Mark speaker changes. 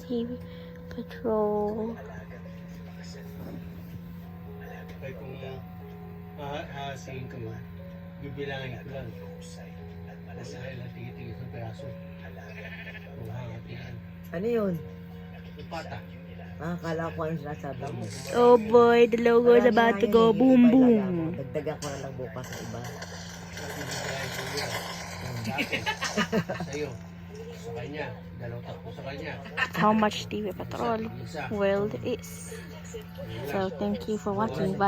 Speaker 1: TV Patrol.
Speaker 2: Kaya kung hahasin ko yun, bibilangin ko lang. Kasi kailan tigit-tigit ng peraso. Kung hangatihan.
Speaker 3: Ano yun?
Speaker 2: Yung pata.
Speaker 3: Kala ko ano sinasabi mo.
Speaker 1: Oh boy, the logo is about to go boom boom.
Speaker 3: Dagdagan ko na lang bukas sa iba.
Speaker 2: Bibilangin ko yun. Dati. Sa'yo. Sa kanya. 2 sa kanya.
Speaker 1: How much TV Patrol world is. So thank you for watching. Bye.